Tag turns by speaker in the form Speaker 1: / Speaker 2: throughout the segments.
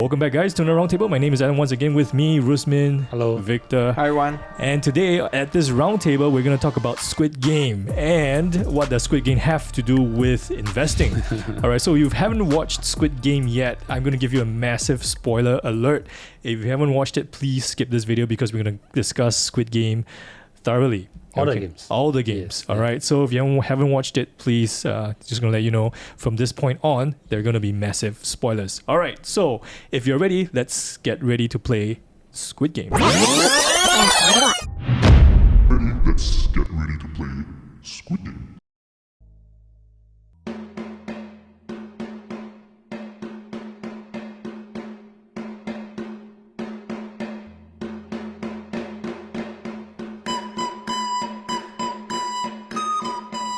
Speaker 1: Welcome back, guys, to the roundtable. My name is Adam. Once again, with me, Rusmin.
Speaker 2: Hello.
Speaker 1: Victor.
Speaker 3: Hi, everyone.
Speaker 1: And today at this roundtable, we're going to talk about Squid Game and what does Squid Game have to do with investing. All right, so if you haven't watched Squid Game yet, I'm going to give you a massive spoiler alert. If you haven't watched it, please skip this video because we're going to discuss Squid Game thoroughly.
Speaker 2: All the games.
Speaker 1: All the games.
Speaker 2: Yes,
Speaker 1: all right. So if you haven't watched it, please, just going to let you know from this point on, there are going to be massive spoilers. All right. So if you're ready, let's get ready to play Squid Game.
Speaker 4: Ready? Let's get ready to play Squid Game.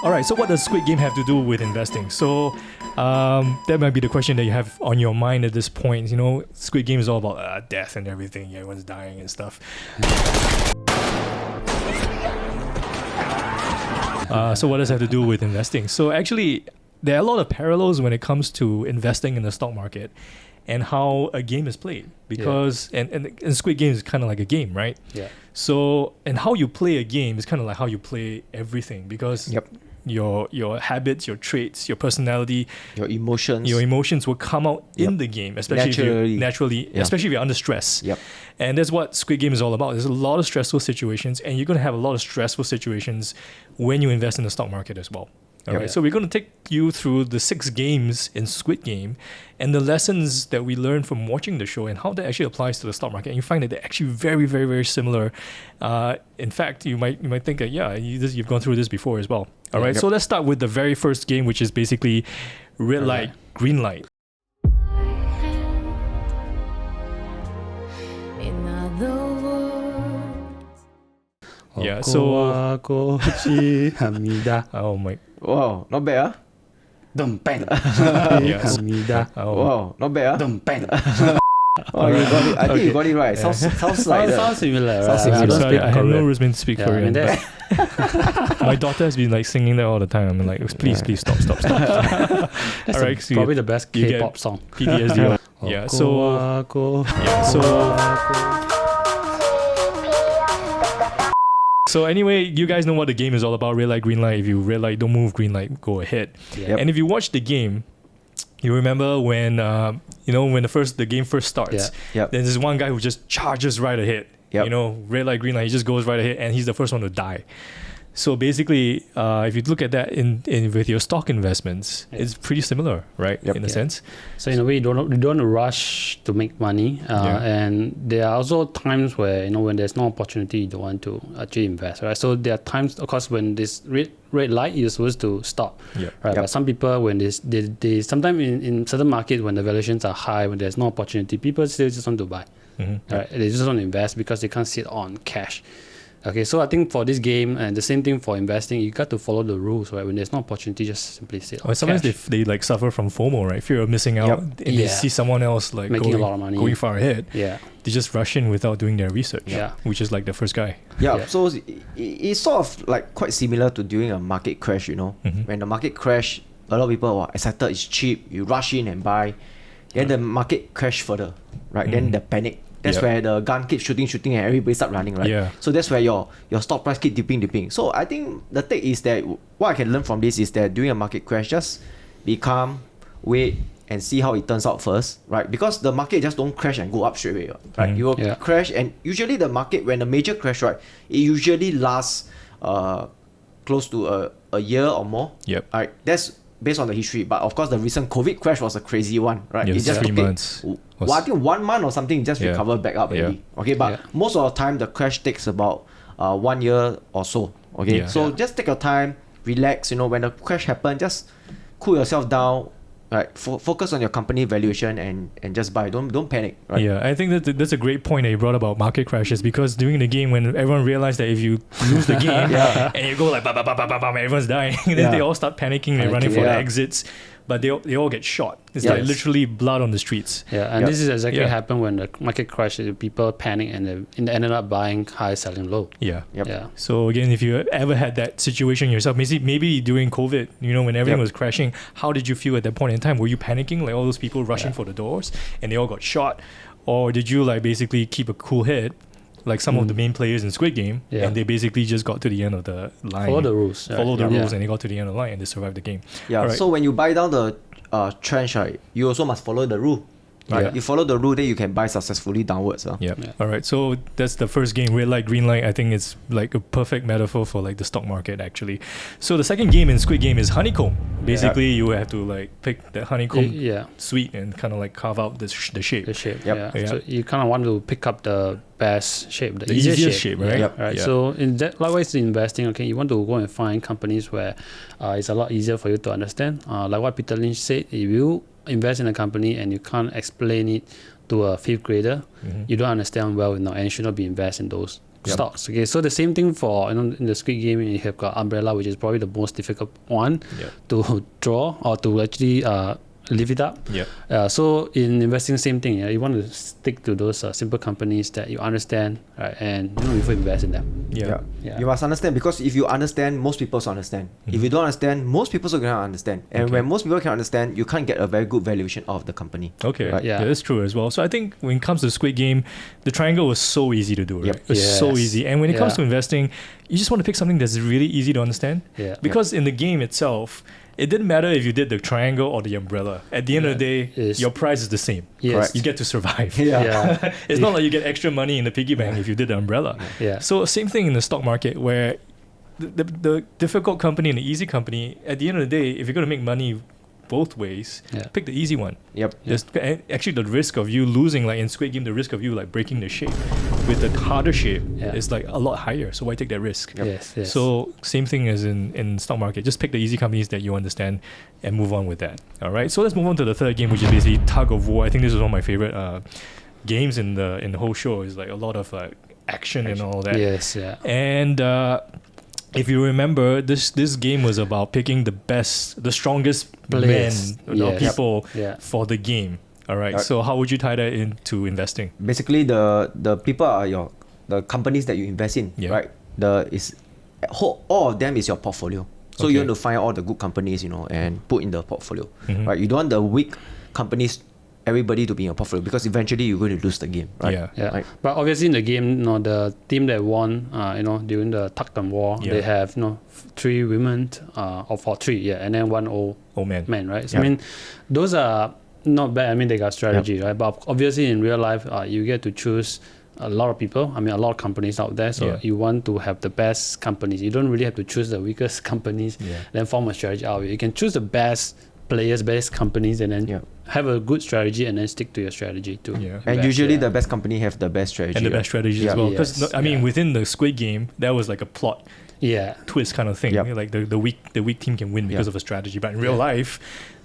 Speaker 1: All right, so what does Squid Game have to do with investing? So that might be the question that you have on your mind at this point. You know, Squid Game is all about death and everything. Everyone's dying and stuff. So what does it have to do with investing? So actually, there are a lot of parallels when it comes to investing in the stock market and how a game is played. Because, and Squid Game is kind of like a game, right?
Speaker 2: Yeah.
Speaker 1: So, and how you play a game is kind of like how you play everything. Because your habits, your traits, your personality,
Speaker 3: your emotions
Speaker 1: will come out in the game, especially naturally, especially if you're under stress.
Speaker 3: Yep.
Speaker 1: And that's what Squid Game is all about. There's a lot of stressful situations, and you're going to have a lot of stressful situations when you invest in the stock market as well. All right. So we're going to take you through the 6 games in Squid Game and the lessons that we learned from watching the show and how that actually applies to the stock market. And you find that they're actually very, very, very similar. In fact, you might think that, you've gone through this before as well. All right. So let's start with the very first game, which is basically red light, green light.
Speaker 5: In other words,
Speaker 1: Yeah, so oh my,
Speaker 3: Wow, not bad,
Speaker 1: yes.
Speaker 3: Wow, not bad, Oh, you got it. I think you got it right. Sounds like
Speaker 2: Sounds similar.
Speaker 3: Sounds
Speaker 2: right?
Speaker 3: similar.
Speaker 1: Sorry, I know Rusmin speak Korean.
Speaker 2: I mean,
Speaker 1: But my daughter has been like singing that all the time. I'm like, please stop.
Speaker 2: That's
Speaker 1: All right, so
Speaker 2: probably the best
Speaker 1: you
Speaker 2: K-pop
Speaker 1: get
Speaker 2: song.
Speaker 1: PTSD. So anyway, you guys know what the game is all about. Red light, green light. If you red light, don't move. Green light, go ahead.
Speaker 2: Yep.
Speaker 1: And if you watch the game, you remember when when the game first starts.
Speaker 3: Yep.
Speaker 1: There's this one guy who just charges right ahead.
Speaker 3: Yep.
Speaker 1: You know, red light, green light. He just goes right ahead, and he's the first one to die. So basically, if you look at that in with your stock investments, it's pretty similar, right?
Speaker 3: Yep.
Speaker 1: In a sense.
Speaker 2: So in a way, you don't want to rush to make money, and there are also times where when there's no opportunity, you don't want to actually invest, right? So there are times, of course, when this red light, you're supposed to stop, right?
Speaker 3: Yep.
Speaker 2: But some people, when they sometimes in certain markets, when the valuations are high, when there's no opportunity, people still just want to buy, right? They just want to invest because they can't sit on cash. Okay, so I think for this game, and the same thing for investing, you got to follow the rules, right? When there's no opportunity, just simply sit on
Speaker 1: Sometimes
Speaker 2: cash.
Speaker 1: they like suffer from FOMO, right? Fear of missing out. And they see someone else like
Speaker 2: making
Speaker 1: going,
Speaker 2: a lot of money,
Speaker 1: going far ahead.
Speaker 2: Yeah.
Speaker 1: They just rush in without doing their research.
Speaker 2: Yeah.
Speaker 1: Which is like the first guy.
Speaker 3: Yeah, so it's sort of like quite similar to during a market crash, When the market crash, a lot of people are excited, it's cheap, you rush in and buy. Then the market crash further, right? Then the panic. That's where the gun keeps shooting and everybody start running, right?
Speaker 1: Yeah.
Speaker 3: So that's where your stock price keep dipping. So I think the take is that what I can learn from this is that during a market crash, just be calm, wait, and see how it turns out first, right? Because the market just don't crash and go up straight away, right? You will crash, and usually the market, when a major crash, right, it usually lasts close to a year or more.
Speaker 1: Yep.
Speaker 3: Right? That's based on the history. But of course, the recent COVID crash was a crazy one, right?
Speaker 1: Yeah,
Speaker 3: it just
Speaker 1: 3
Speaker 3: took
Speaker 1: months.
Speaker 3: I think 1 month or something, just recovered back up already. Okay, but most of the time, the crash takes about 1 year or so. Okay, so just take your time, relax. When the crash happens, just cool yourself down. Right, focus on your company valuation and just buy. Don't panic. Right?
Speaker 1: Yeah, I think that's a great point that you brought about market crashes, because during the game, when everyone realized that if you lose the game and you go like bam, everyone's dying, then they all start panicking. They're running for the exits. but they all get shot. It's
Speaker 3: Yes.
Speaker 1: like literally blood on the streets.
Speaker 2: Yeah, and
Speaker 3: Yep.
Speaker 2: this is exactly
Speaker 1: Yeah.
Speaker 2: happened when the market crashed. People panic and they ended up buying high, selling low.
Speaker 1: Yeah.
Speaker 3: Yep.
Speaker 2: Yeah.
Speaker 1: So again, if you ever had that situation yourself, maybe during COVID, when everything
Speaker 3: Yep.
Speaker 1: was crashing, how did you feel at that point in time? Were you panicking, like all those people rushing for the doors and they all got shot? Or did you like basically keep a cool head, like some of the main players in Squid Game,
Speaker 2: Yeah.
Speaker 1: and they basically just got to the end of the line,
Speaker 2: Follow the rules.
Speaker 1: follow the
Speaker 2: Yeah.
Speaker 1: rules, and they got to the end of the line and they survived the game.
Speaker 3: Yeah.
Speaker 1: Alright.
Speaker 3: So when you buy down the trench, right, you also must follow the rule. Right.
Speaker 1: Yeah.
Speaker 3: You follow the rule, then you can buy successfully downwards.
Speaker 1: Yeah.
Speaker 2: Yeah.
Speaker 1: All right. So that's the first game, red light, green light. I think it's like a perfect metaphor for like the stock market actually. So the second game in Squid Game is Honeycomb. Basically, you have to like pick the honeycomb
Speaker 2: Yeah.
Speaker 1: suite and kind of like carve out the shape.
Speaker 2: The shape.
Speaker 3: Yep.
Speaker 2: Yeah.
Speaker 1: Yeah.
Speaker 2: So you kind of want to pick up the best shape, the
Speaker 1: The
Speaker 2: easiest
Speaker 1: easiest
Speaker 2: shape.
Speaker 1: shape, right?
Speaker 3: Yep.
Speaker 2: Right.
Speaker 1: Yeah.
Speaker 2: So in that, likewise in investing, okay, you want to go and find companies where it's a lot easier for you to understand. Like what Peter Lynch said, if you invest in a company and you can't explain it to a fifth grader, you don't understand well enough and you should not be invested in those stocks. Okay, so the same thing for in the Squid Game, you have got Umbrella, which is probably the most difficult one to draw or to actually live it up.
Speaker 1: Yeah.
Speaker 2: So in investing, same thing. You want to stick to those simple companies that you understand, right? And before you invest in them.
Speaker 1: Yeah.
Speaker 2: Yeah.
Speaker 3: You must understand, because if you understand, most people also understand. If you don't understand, most people also cannot understand. And when most people can understand, you can't get a very good valuation of the company.
Speaker 1: Okay.
Speaker 3: Right.
Speaker 1: Yeah.
Speaker 2: Yeah.
Speaker 1: That's true as well. So I think when it comes to Squid Game, the triangle was so easy to do, right?
Speaker 3: Yep.
Speaker 1: It was so
Speaker 2: Yes.
Speaker 1: easy. And when it comes
Speaker 2: Yeah.
Speaker 1: to investing, you just want to pick something that's really easy to understand.
Speaker 2: Yeah.
Speaker 1: Because in the game itself, it didn't matter if you did the triangle or the umbrella. At the end of the day,
Speaker 2: It's-
Speaker 1: your price is the same.
Speaker 2: Yes.
Speaker 3: Correct.
Speaker 1: You get to survive.
Speaker 2: Yeah.
Speaker 1: It's not like you get extra money in the piggy bank if you did the umbrella.
Speaker 2: Yeah.
Speaker 1: So same thing in the stock market, where the difficult company and the easy company, at the end of the day, if you're going to make money both ways, pick the easy one.
Speaker 3: Yep.
Speaker 1: Actually, the risk of you losing, like in Squid Game, the risk of you like breaking the shape with the harder shape is like a lot higher. So why take that risk?
Speaker 2: Yes. Yes.
Speaker 1: So same thing as in stock market. Just pick the easy companies that you understand and move on with that. All right. So let's move on to the third game, which is basically tug of war. I think this is one of my favorite games in the whole show. Is like a lot of action and all that.
Speaker 2: Yes. Yeah.
Speaker 1: And if you remember, this game was about picking the strongest
Speaker 2: Players.
Speaker 1: men or
Speaker 2: Yes.
Speaker 1: people
Speaker 2: Yeah.
Speaker 1: for the game. All right. So how would you tie that into investing?
Speaker 3: Basically, the people are the companies that you invest in,
Speaker 1: Yeah.
Speaker 3: right? All of them is your portfolio. So you
Speaker 1: Okay.
Speaker 3: want to find all the good companies, and put in the portfolio,
Speaker 1: Mhm.
Speaker 3: right? You don't want the weak companies, everybody to be in your portfolio, because eventually you're going to lose the game, right?
Speaker 1: Yeah.
Speaker 2: Yeah,
Speaker 3: Right.
Speaker 2: but obviously in the game, the team that won, during the Takam War,
Speaker 1: Yeah.
Speaker 2: they have 3 women, or 3, and then 1 old
Speaker 1: Oh man.
Speaker 2: man, right? So
Speaker 3: Yeah.
Speaker 2: I mean, those are not bad. I mean, they got strategy, right? But obviously in real life, you get to choose a lot of people. I mean, a lot of companies out there. So
Speaker 1: Yeah.
Speaker 2: you want to have the best companies. You don't really have to choose the weakest companies,
Speaker 1: Yeah.
Speaker 2: then form a strategy out of it. You can choose the best players, best companies, and then
Speaker 3: Yeah.
Speaker 2: have a good strategy and then stick to your strategy too.
Speaker 1: Yeah.
Speaker 3: And
Speaker 2: invest,
Speaker 3: usually
Speaker 2: yeah.
Speaker 3: the best company have the best strategy.
Speaker 1: And the
Speaker 3: right?
Speaker 1: best strategies
Speaker 3: Yeah.
Speaker 1: as well. Because
Speaker 2: Yes.
Speaker 1: I mean,
Speaker 2: Yeah.
Speaker 1: within the Squid Game, that was like a plot
Speaker 2: Yeah.
Speaker 1: twist kind of thing.
Speaker 3: Yep.
Speaker 1: Like the weak team can win because
Speaker 3: Yeah.
Speaker 1: of a strategy. But in real life,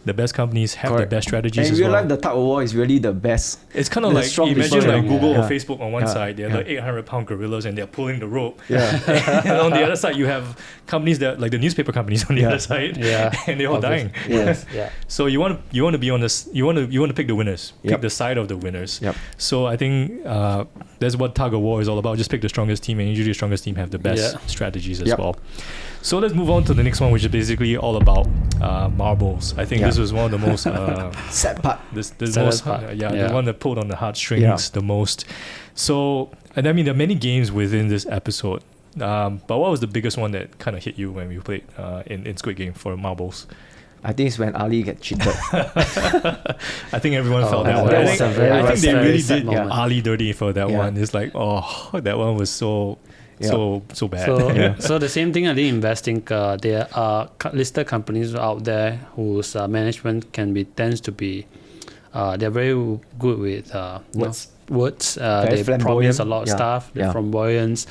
Speaker 1: the best companies have
Speaker 3: Correct.
Speaker 1: the best strategies
Speaker 3: And in
Speaker 1: as
Speaker 3: real
Speaker 1: well.
Speaker 3: life, the tug of war is really the best.
Speaker 1: It's kind of
Speaker 3: the
Speaker 1: like,
Speaker 3: strong
Speaker 1: imagine
Speaker 3: people,
Speaker 1: like
Speaker 3: yeah.
Speaker 1: Google
Speaker 3: Yeah.
Speaker 1: or Facebook on one
Speaker 3: Yeah.
Speaker 1: side, they're
Speaker 3: Yeah.
Speaker 1: the 800-pound gorillas and they're pulling the rope.
Speaker 3: Yeah.
Speaker 1: And on the other side, you have companies that, like the newspaper companies on the
Speaker 3: Yeah.
Speaker 1: other side,
Speaker 2: Yeah.
Speaker 1: and they're all dying.
Speaker 2: Yes. Yeah.
Speaker 1: So you want to be on this. You want to pick the winners. Pick
Speaker 3: Yep.
Speaker 1: the side of the winners.
Speaker 3: Yep.
Speaker 1: So I think that's what tug of war is all about. Just pick the strongest team, and usually the strongest team have the best
Speaker 2: Yeah.
Speaker 1: strategies as
Speaker 3: Yep.
Speaker 1: well. So let's move on to the next one, which is basically all about marbles. I think
Speaker 3: Yeah.
Speaker 1: this was one of the most
Speaker 3: Sad part.
Speaker 1: the
Speaker 2: Saddest
Speaker 1: most
Speaker 2: part.
Speaker 1: the
Speaker 2: Yeah.
Speaker 1: one that pulled on the heartstrings
Speaker 3: Yeah.
Speaker 1: the most. So, and I mean, there are many games within this episode. But what was the biggest one that kind of hit you when we played in Squid Game for marbles?
Speaker 3: I think it's when Ali get cheated.
Speaker 1: I think everyone felt that
Speaker 3: that
Speaker 1: one. I
Speaker 3: was
Speaker 1: think,
Speaker 3: a very
Speaker 1: I think they
Speaker 2: sad
Speaker 1: really
Speaker 2: sad
Speaker 1: did
Speaker 2: moment.
Speaker 1: Ali dirty for that
Speaker 3: Yeah.
Speaker 1: one. It's like, oh, that one was so bad.
Speaker 2: So, so the same thing I think investing. There are listed companies out there whose management tends to be, they're very good with words.
Speaker 3: Very
Speaker 2: They
Speaker 3: flamboyant.
Speaker 2: promise a lot of
Speaker 3: Yeah.
Speaker 2: stuff. They're
Speaker 3: Yeah.
Speaker 2: flamboyant.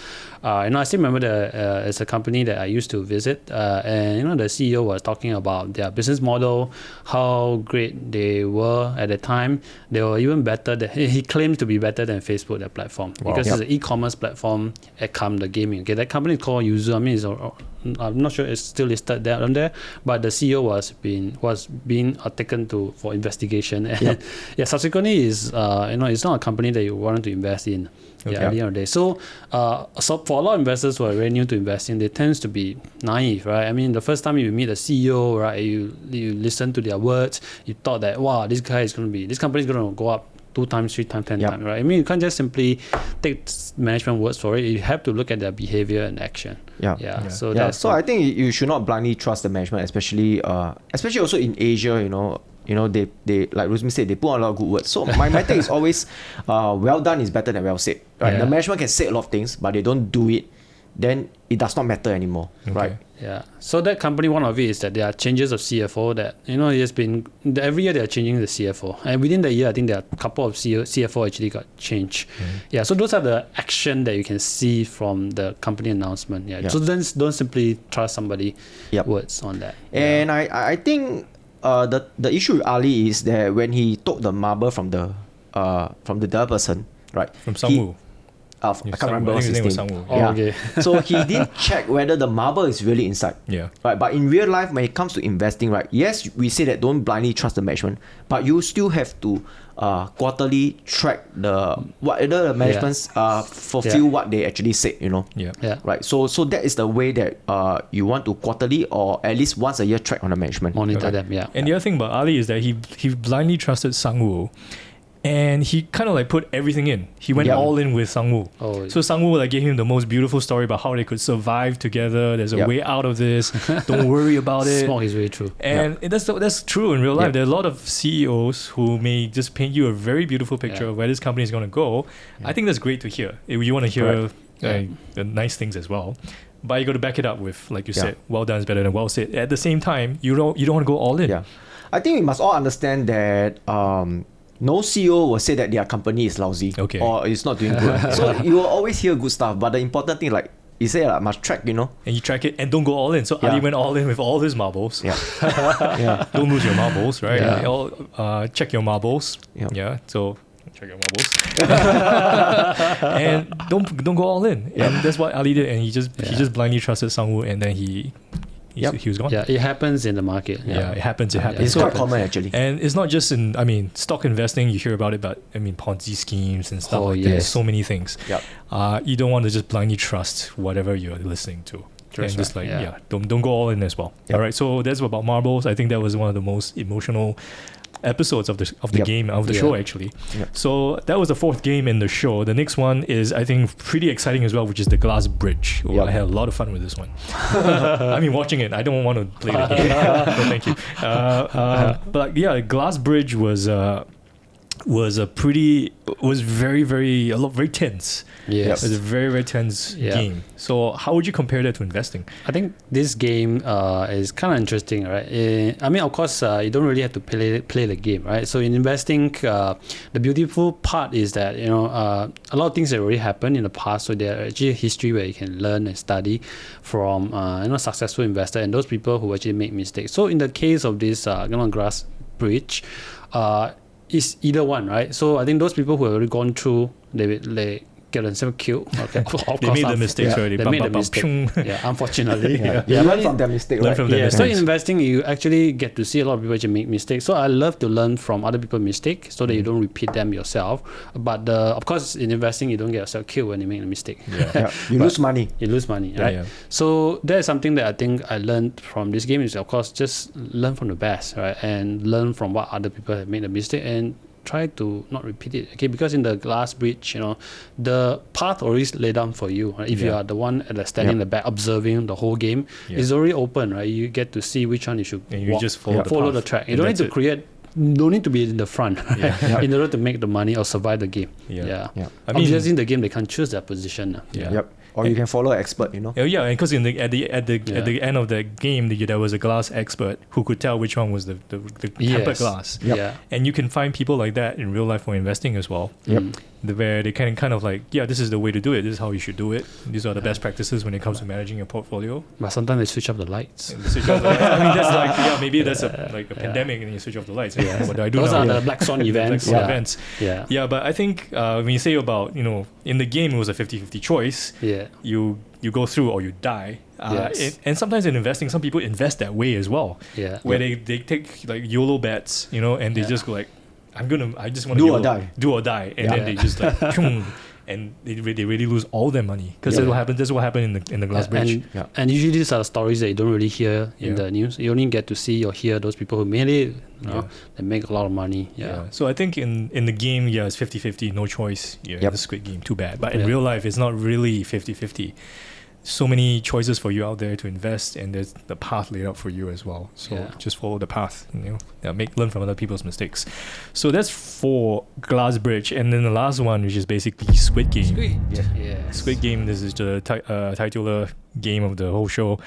Speaker 2: I still remember it's a company that I used to visit, and the CEO was talking about their business model, how great they were at the time. They were even better than he claimed to be better than Facebook, their platform, because it's an e-commerce platform at come the gaming. Okay, that company is called Yuzu. I mean, I'm not sure it's still listed there on there, but the CEO was being taken for investigation, and subsequently is it's not a company that you want to invest in.
Speaker 1: Okay.
Speaker 2: At the end of the day. So for a lot of investors who are very new to investing, they tend to be naive, right? I mean, the first time you meet a CEO, right, you listen to their words, you thought that, wow, this company is going to go up 2 times, 3 times, 10 times, right? I mean, you can't just simply take management words for it. You have to look at their behavior and action.
Speaker 3: Yeah.
Speaker 2: So
Speaker 3: I think you should not blindly trust the management, especially also in Asia. They like Rusmi said, they put on a lot of good words. So my take is always, well done is better than well said. Right?
Speaker 2: Yeah.
Speaker 3: The management can say a lot of things, but they don't do it, then it does not matter anymore.
Speaker 1: Okay.
Speaker 3: Right?
Speaker 2: Yeah. So that company, one of it is that there are changes of CFO that, it has been, every year they are changing the CFO. And within the year, I think there are a couple of CFO actually got changed. Yeah. So those are the action that you can see from the company announcement. Yeah. So don't simply trust somebody words on that.
Speaker 3: And I think the issue with Ali is that when he took the marble from the other person, right?
Speaker 1: From Sangwoo.
Speaker 3: I can't remember
Speaker 1: I think
Speaker 3: his
Speaker 1: his
Speaker 3: name.
Speaker 1: name was Sangwoo.
Speaker 2: Oh, okay.
Speaker 3: So he didn't check whether the marble is really inside.
Speaker 1: Yeah.
Speaker 3: Right. But in real life, when it comes to investing, right? Yes, we say that don't blindly trust the management, but you still have to quarterly track whether the managements fulfill what they actually said.
Speaker 1: Yeah.
Speaker 3: Right. So that is the way that you want to quarterly or at least once a year track on the management.
Speaker 2: Monitor them. Yeah.
Speaker 1: And the other thing about Ali is that he blindly trusted Sangwoo. And he kind of like put everything in. He went all in with Sangwoo.
Speaker 2: Oh,
Speaker 1: so Sangwoo like gave him the most beautiful story about how they could survive together. There's a way out of this. Don't worry about it.
Speaker 2: Smoke is very true.
Speaker 1: And that's true in real life. There are a lot of CEOs who may just paint you a very beautiful picture of where this company is going to go. I think that's great to hear. If you want to hear the nice things as well. But you got to back it up with, like you said, well done is better than well said. At the same time, you don't want to go all in.
Speaker 3: Yeah. I think we must all understand that no CEO will say that their company is lousy or it's not doing good. So you will always hear good stuff. But the important thing, like you say, must track,
Speaker 1: And you track it and don't go all in. So Ali went all in with all his marbles.
Speaker 3: Yeah.
Speaker 1: Don't lose your marbles, right?
Speaker 3: Yeah.
Speaker 1: Check your marbles.
Speaker 3: Yeah.
Speaker 1: So check your marbles. And don't go all in. And that's what Ali did. And he just blindly trusted Sangwoo, and then he was gone.
Speaker 2: Yeah, it happens in the market.
Speaker 1: It happens.
Speaker 3: It's quite common actually.
Speaker 1: And it's not just in, stock investing, you hear about it, but Ponzi schemes and stuff like that. There's so many things. You don't want to just blindly trust whatever you're listening to. Don't go all in as well. All right, so that's about marbles. I think that was one of the most emotional episodes of the game, of the show actually. So that was the 4th game in the show. The next one is, I think, pretty exciting as well, which is the glass bridge. I had a lot of fun with this one. Watching it, I don't want to play the game. But thank you. But glass bridge was very tense.
Speaker 2: Yes.
Speaker 1: It was a very, very tense game. So how would you compare that to investing?
Speaker 2: I think this game is kind of interesting, right? Of course, you don't really have to play the game, right? So in investing, the beautiful part is that, a lot of things that already happened in the past. So there are actually history where you can learn and study from, successful investor and those people who actually make mistakes. So in the case of this glass bridge, it's either one, right? So I think those people who have already gone through, they get themselves killed. Okay.
Speaker 1: They made the mistakes already.
Speaker 2: They made the mistake. Unfortunately.
Speaker 3: You learn from their mistake, right?
Speaker 2: So in investing, you actually get to see a lot of people actually make mistakes. So I love to learn from other people's mistakes so that you don't repeat them yourself. But of course, in investing, you don't get yourself killed when you make a mistake.
Speaker 3: You lose money.
Speaker 2: You lose money, right? So that is something that I think I learned from this game is, of course, just learn from the best, right? And learn from what other people have made a mistake and try to not repeat it, okay? Because in the glass bridge, the path already laid down for you, right? If you are the one standing in the back observing the whole game, it's already open, right? You get to see which one you should
Speaker 1: and you just follow
Speaker 2: the track. You don't need to don't need to be in the front in order to make the money or survive the game. Obviously in the game they can't choose their position.
Speaker 3: Or you can follow an expert,
Speaker 1: and because at the end of the game, there was a glass expert who could tell which one was the tempered glass. And you can find people like that in real life for investing as well. where they can kind of like, this is the way to do it. This is how you should do it. These are the best practices when it comes to managing your portfolio.
Speaker 2: But sometimes they switch off the lights.
Speaker 1: And switch off the lights. I mean, that's like, maybe that's a pandemic and you switch off the lights.
Speaker 2: Yeah.
Speaker 1: What do I do
Speaker 2: Those
Speaker 1: now?
Speaker 2: are the black swan events.
Speaker 1: Black swan events.
Speaker 2: Yeah.
Speaker 1: Yeah, but I think when you say about, in the game it was a 50-50 choice.
Speaker 2: Yeah.
Speaker 1: You go through or you die.
Speaker 2: Yes.
Speaker 1: And sometimes in investing, some people invest that way as well.
Speaker 2: Yeah.
Speaker 1: Where they take like YOLO bets, and they just go like, I just want to do or die, and then they just like, and they really lose all their money because that's what happened. That's what happened in the glass bridge.
Speaker 2: And usually these are stories that you don't really hear in the news. You only get to see or hear those people who made it. They make a lot of money. Yeah.
Speaker 1: So I think in the game, it's 50-50, no choice. The Squid Game, too bad. But in real life, it's not really 50-50. So many choices for you out there to invest, and there's the path laid out for you as well. So just follow the path, learn from other people's mistakes. So that's for Glass Bridge, and then the last one, which is basically Squid Game. Squid Game. This is the titular game of the whole show.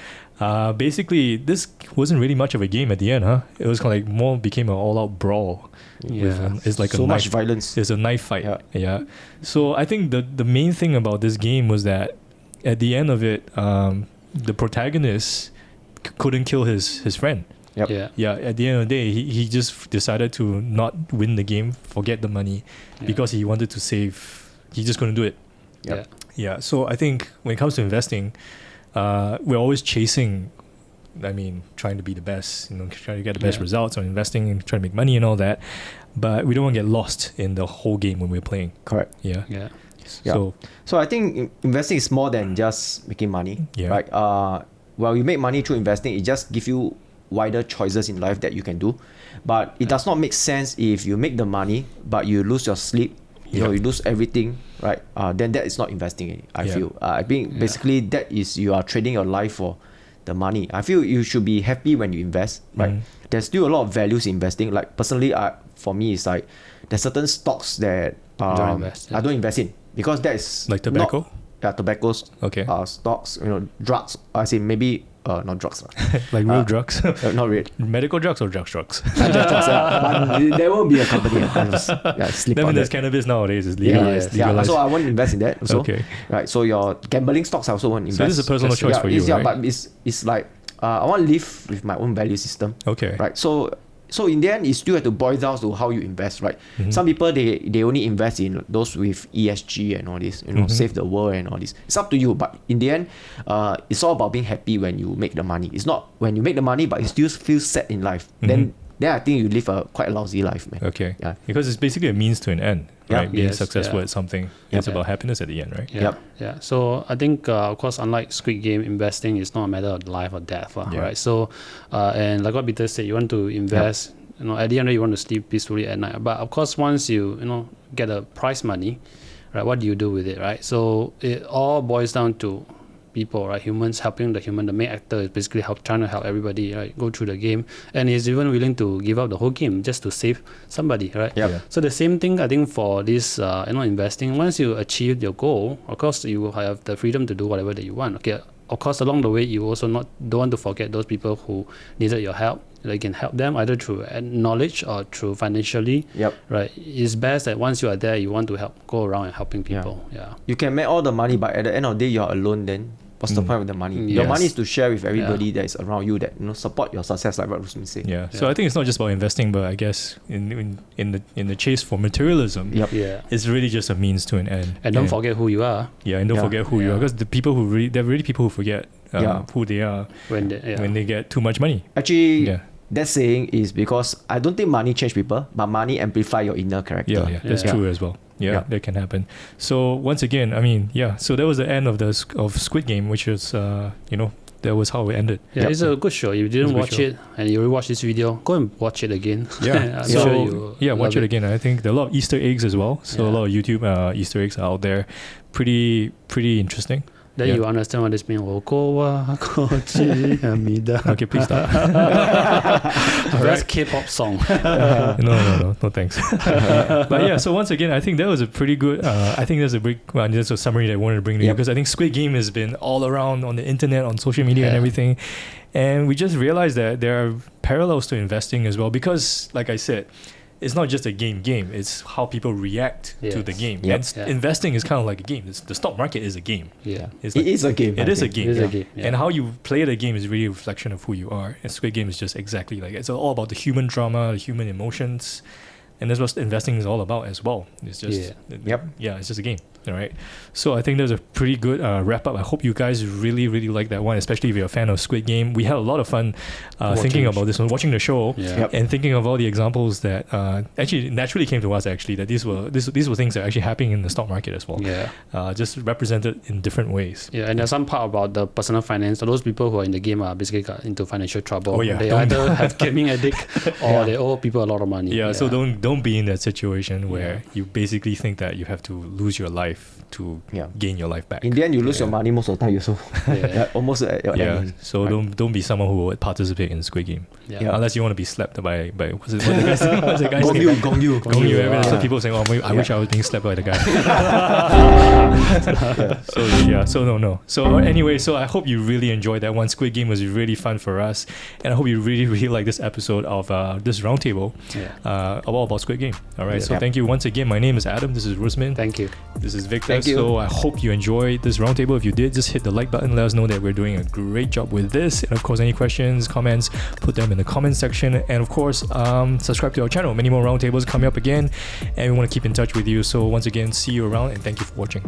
Speaker 1: Basically, this wasn't really much of a game at the end, huh? It was kind of like more became an all-out brawl. It's like
Speaker 3: so much violence.
Speaker 1: It's a knife fight. Yeah. So I think the main thing about this game was that at the end of it, the protagonist couldn't kill his friend. At the end of the day, he just decided to not win the game, forget the money, because he wanted to save. He just couldn't do it. So I think when it comes to investing, we're always chasing. I mean, trying to be the best, trying to get the best results on investing and trying to make money and all that. But we don't want to get lost in the whole game when we're playing.
Speaker 3: Correct.
Speaker 1: Yeah.
Speaker 3: So I think investing is more than just making money, right? While you make money through investing, it just gives you wider choices in life that you can do. But it does not make sense if you make the money, but you lose your sleep, you lose everything, right? Then that is not investing, I feel. I think basically that is you are trading your life for the money. I feel you should be happy when you invest, right? There's still a lot of values in investing. Like personally, for me, it's like there's certain stocks that I don't invest in. Because that is
Speaker 1: like tobacco?
Speaker 3: Tobaccos, stocks, drugs. I say maybe not drugs.
Speaker 1: Like real drugs?
Speaker 3: Not real.
Speaker 1: Medical drugs or drugs?
Speaker 3: Drugs, but there won't be a company.
Speaker 1: Then there's cannabis nowadays. It's legalized.
Speaker 3: So I won't invest in that also. Right. So your gambling stocks I also won't invest.
Speaker 1: So this is a personal choice for you, right?
Speaker 3: But it's like I want to live with my own value system.
Speaker 1: Okay.
Speaker 3: Right. So in the end, you still have to boil down to how you invest, right? Some people they only invest in those with ESG and all this, save the world and all this. It's up to you, but in the end, it's all about being happy when you make the money. It's not when you make the money, but you still feel set in life. Then I think you live quite a lousy life, man.
Speaker 1: Okay. Yeah. Because it's basically a means to an end, right? Being successful at something. It's about happiness at the end, right?
Speaker 2: Yeah. So I think, of course, unlike Squid Game, investing is not a matter of life or death, right? So, and like what Peter said, you want to invest. At the end, you want to sleep peacefully at night. But of course, once you get a prize money, right? What do you do with it, right? So it all boils down to people, right? Humans helping the human. The main actor is basically trying to help everybody, right? Go through the game, and he's even willing to give up the whole game just to save somebody, right? So the same thing, I think, for this, investing. Once you achieve your goal, of course, you will have the freedom to do whatever that you want. Okay. Of course, along the way, you also don't want to forget those people who needed your help. You can help them either through knowledge or through financially. Right. It's best that once you are there, you want to go around and helping people.
Speaker 3: You can make all the money, but at the end of the day, you're alone. Then what's the point of the money? Your money is to share with everybody that is around you that support your success, like what Rusmin said.
Speaker 1: So I think it's not just about investing, but I guess in the chase for materialism, it's really just a means to an end.
Speaker 2: And don't forget who you are.
Speaker 1: And don't forget who you are, because there are really people who forget who they are when they get too much money.
Speaker 3: Actually, that saying is because I don't think money change people, but money amplify your inner character.
Speaker 1: That's true as well. That can happen. So once again, so that was the end of Squid Game, which is that was how it ended.
Speaker 2: It's a good show. If you didn't watch it and you rewatch this video, go and watch it again.
Speaker 1: Watch it again. I think there are a lot of Easter eggs as well. So a lot of YouTube Easter eggs are out there. Pretty interesting.
Speaker 2: Then you understand what this means.
Speaker 1: Okay, please stop.
Speaker 2: Best K-pop song.
Speaker 1: No, thanks. But so once again, I think that was a pretty good. I think there's there's a summary that I wanted to bring to you, because I think Squid Game has been all around on the internet, on social media, and everything, and we just realized that there are parallels to investing as well. Because, like I said, it's not just a game. It's how people react to the game.
Speaker 3: Yep.
Speaker 1: And investing is kind of like a game. The stock market is a game.
Speaker 2: Yeah.
Speaker 1: It's
Speaker 3: It is a game.
Speaker 1: It
Speaker 3: I
Speaker 1: is a
Speaker 3: think.
Speaker 1: game.
Speaker 2: It is a game. Yeah.
Speaker 1: And how you play the game is really a reflection of who you are. And Squid Game is just exactly like it. It's all about the human drama, the human emotions. And that's what investing is all about as well. It's just it's just a game. All right. So I think there's a pretty good wrap up. I hope you guys really, really like that one, especially if you're a fan of Squid Game. We had a lot of fun thinking about this one, watching the show, and thinking of all the examples that actually naturally came to us. Actually, that these were things that are actually happening in the stock market as well.
Speaker 2: Yeah.
Speaker 1: Just represented in different ways.
Speaker 2: Yeah, and there's some part about the personal finance. So those people who are in the game are basically got into financial trouble.
Speaker 1: Oh, yeah.
Speaker 2: They either have gaming addict or they owe people a lot of money.
Speaker 1: Yeah. So don't be in that situation where you basically think that you have to lose your life to gain your life back.
Speaker 3: In the end, you lose your money most of the time. You so almost at your end.
Speaker 1: So don't be someone who would participate in Squid Game. Unless you want to be slapped by what's the guy's name?
Speaker 3: Gong Yu.
Speaker 1: So people saying, I wish I was being slapped by the guy. So no. So anyway, so I hope you really enjoyed that one. Squid Game was really fun for us, and I hope you really, really like this episode of this roundtable all about Squid Game. All right. So thank you once again. My name is Adam. This is Rusmin.
Speaker 2: Thank you.
Speaker 1: This is Victor.
Speaker 3: Thank you.
Speaker 1: So I hope you enjoyed this roundtable. If you did, just hit the like button. Let us know that we're doing a great job with this. And of course, any questions, comments, put them in the comment section. And of course, subscribe to our channel. Many more roundtables coming up again, and we want to keep in touch with you. So once again, see you around, and thank you for watching.